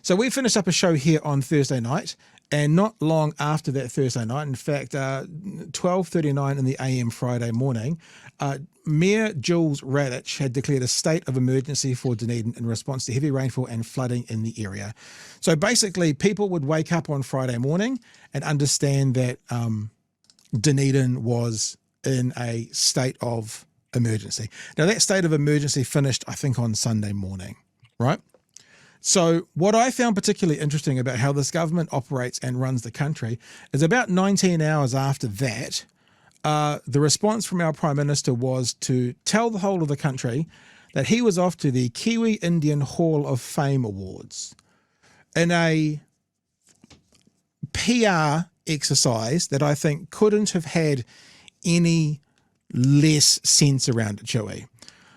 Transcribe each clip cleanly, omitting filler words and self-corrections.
So we finished up a show here on Thursday night, and not long after that Thursday night, in fact, 12:39 in the AM Friday morning, Mayor Jules Radich had declared a state of emergency for Dunedin in response to heavy rainfall and flooding in the area. So basically, people would wake up on Friday morning and understand that Dunedin was in a state of emergency. Now, that state of emergency finished, I think, on Sunday morning, right? So what I found particularly interesting about how this government operates and runs the country is about 19 hours after that, the response from our Prime Minister was to tell the whole of the country that he was off to the Kiwi Indian Hall of Fame Awards in a PR exercise that I think couldn't have had any less sense around it, Chewy.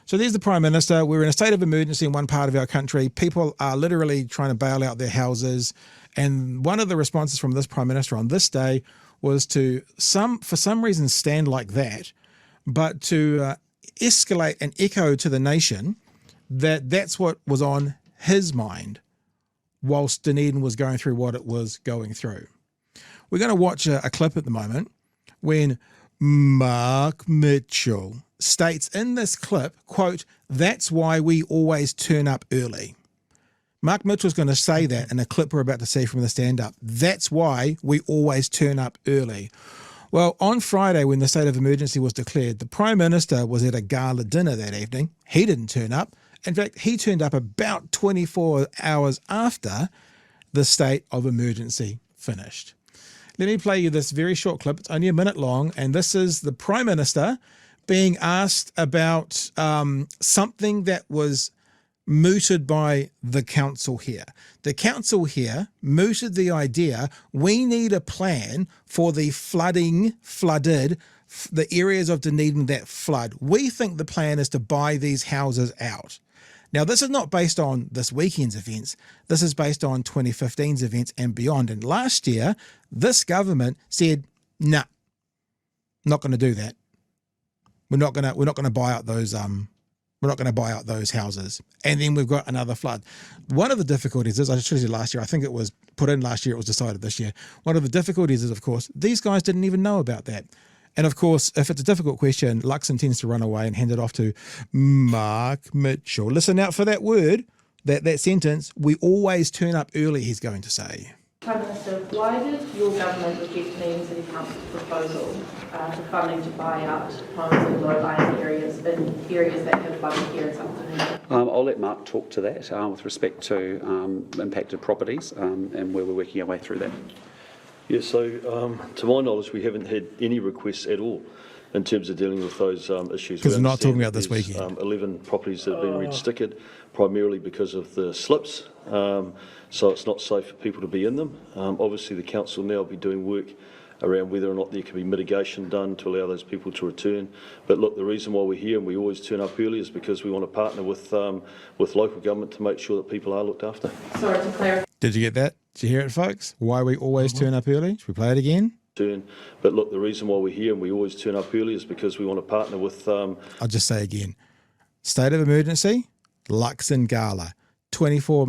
So there's the Prime Minister. We're in a state of emergency in one part of our country. People are literally trying to bail out their houses. And one of the responses from this Prime Minister on this day was to, for some reason, stand like that, but to escalate and echo to the nation that that's what was on his mind whilst Dunedin was going through what it was going through. We're going to watch a clip at the moment when Mark Mitchell states in this clip, quote, "That's why we always turn up early." Mark Mitchell's going to say that in a clip we're about to see from the stand-up. That's why we always turn up early. Well, on Friday, when the state of emergency was declared, the Prime Minister was at a gala dinner that evening. He didn't turn up. In fact, he turned up about 24 hours after the state of emergency finished. Let me play you this very short clip. It's only a minute long, and this is the Prime Minister being asked about something that was mooted by the council here. The council here mooted the idea we need a plan for the flooded, the areas of Dunedin that flood. We think the plan is to buy these houses out. Now, this is not based on this weekend's events. This is based on 2015's events and beyond. And last year, this government said, nah, not going to do that. We're not going to buy out those houses. And then we've got another flood. One of the difficulties is, I should have said last year, I think it was put in last year, it was decided this year. One of the difficulties is, of course, these guys didn't even know about that. And of course, if it's a difficult question, Luxon tends to run away and hand it off to Mark Mitchell. Listen out for that word, that sentence. We always turn up early, he's going to say. Prime Minister, why did your government reject Dunedin City Council's proposal for funding to buy out homes in low-lying areas, in areas that have flooded here in South Dunedin? I'll let Mark talk to that with respect to impacted properties and where we're working our way through that. Yeah, so to my knowledge, we haven't had any requests at all in terms of dealing with those issues. Because we're not talking about this weekend. 11 properties that have been red stickered, primarily because of the slips. So it's not safe for people to be in them. Obviously, the council now will be doing work around whether or not there can be mitigation done to allow those people to return. But look, the reason why we're here and we always turn up early is because we want to partner with local government to make sure that people are looked after. Sorry, to clarify. Did you get that? Did you hear it, folks? Why we always turn up early? Should we play it again? But look, the reason why we're here and we always turn up early is because we want to partner with... I'll just say again. State of emergency, Luxon Gala. 24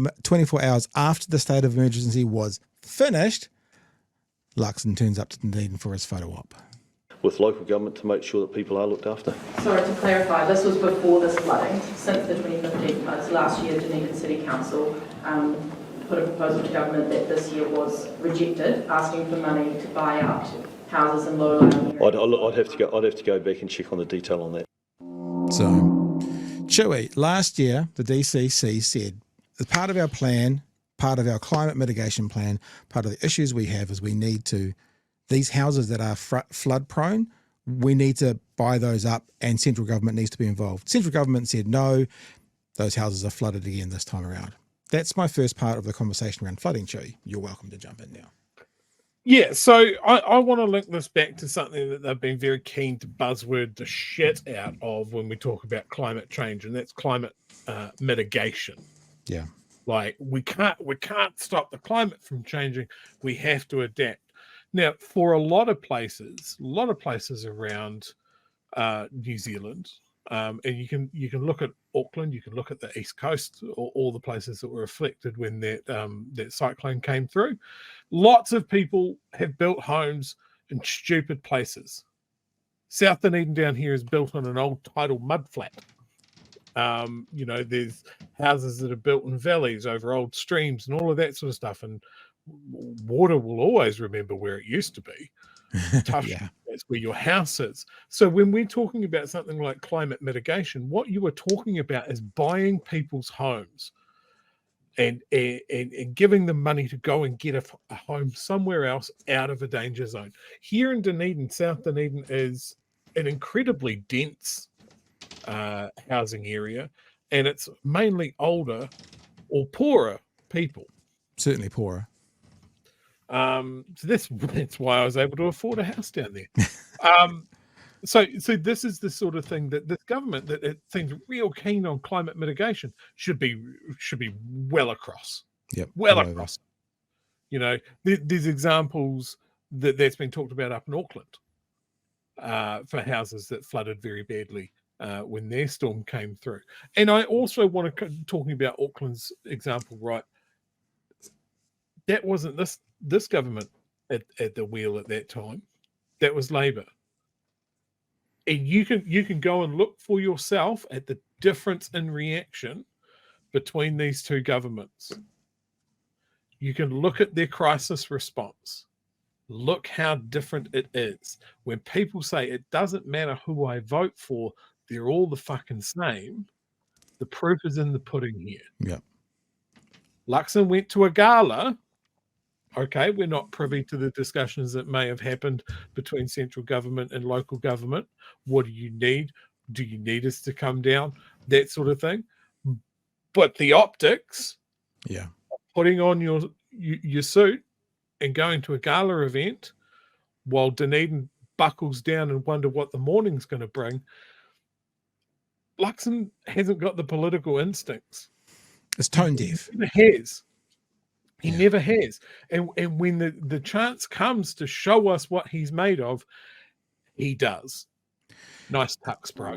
hours after the state of emergency was finished, Luxon turns up to Dunedin for his photo op. With local government to make sure that people are looked after. Sorry, to clarify, this was before this flooding. Since the 2015 floods, last year Dunedin City Council put a proposal to government that this year was rejected, asking for money to buy out houses in low-lying areas. I'd have to go back and check on the detail on that. So, Chewy, last year the DCC said, as part of our plan, part of our climate mitigation plan, part of the issues we have is we need to, these houses that are flood prone, we need to buy those up and central government needs to be involved. Central government said no, those houses are flooded again this time around. That's my first part of the conversation around flooding, Chewy. You're welcome to jump in now. Yeah, so I want to link this back to something that they've been very keen to buzzword the shit out of when we talk about climate change, and that's climate mitigation. Yeah. Like we can't stop the climate from changing. We have to adapt. Now, for a lot of places around New Zealand, And you can look at Auckland, you can look at the East Coast, or all the places that were afflicted when that cyclone came through. Lots of people have built homes in stupid places. South Dunedin down here is built on an old tidal mud flat. There's houses that are built in valleys over old streams and all of that sort of stuff. And water will always remember where it used to be. Tough. Yeah. That's where your house is. So when we're talking about something like climate mitigation, what you are talking about is buying people's homes and giving them money to go and get a home somewhere else out of a danger zone. Here in Dunedin, South Dunedin is an incredibly dense housing area, and it's mainly older or poorer people. Certainly poorer. So that's why I was able to afford a house down there. So this is the sort of thing that this government that it seems real keen on climate mitigation should be well across. Yep. Well across. There's examples that's been talked about up in Auckland for houses that flooded very badly when their storm came through. And I also want to talking about Auckland's example, right? That wasn't this government at the wheel at that time. That was Labour. And you can go and look for yourself at the difference in reaction between these two governments. You can look at their crisis response. Look how different it is. When people say it doesn't matter who I vote for, they're all the fucking same. The proof is in the pudding here. Yeah. Luxon went to a gala. Okay, we're not privy to the discussions that may have happened between central government and local government. What do you need? Do you need us to come down? That sort of thing. But the optics, putting on your suit and going to a gala event while Dunedin buckles down and wonder what the morning's going to bring, Luxon hasn't got the political instincts. It's tone deaf. He never has. He never has. And when the chance comes to show us what he's made of, he does. Nice tucks, bro.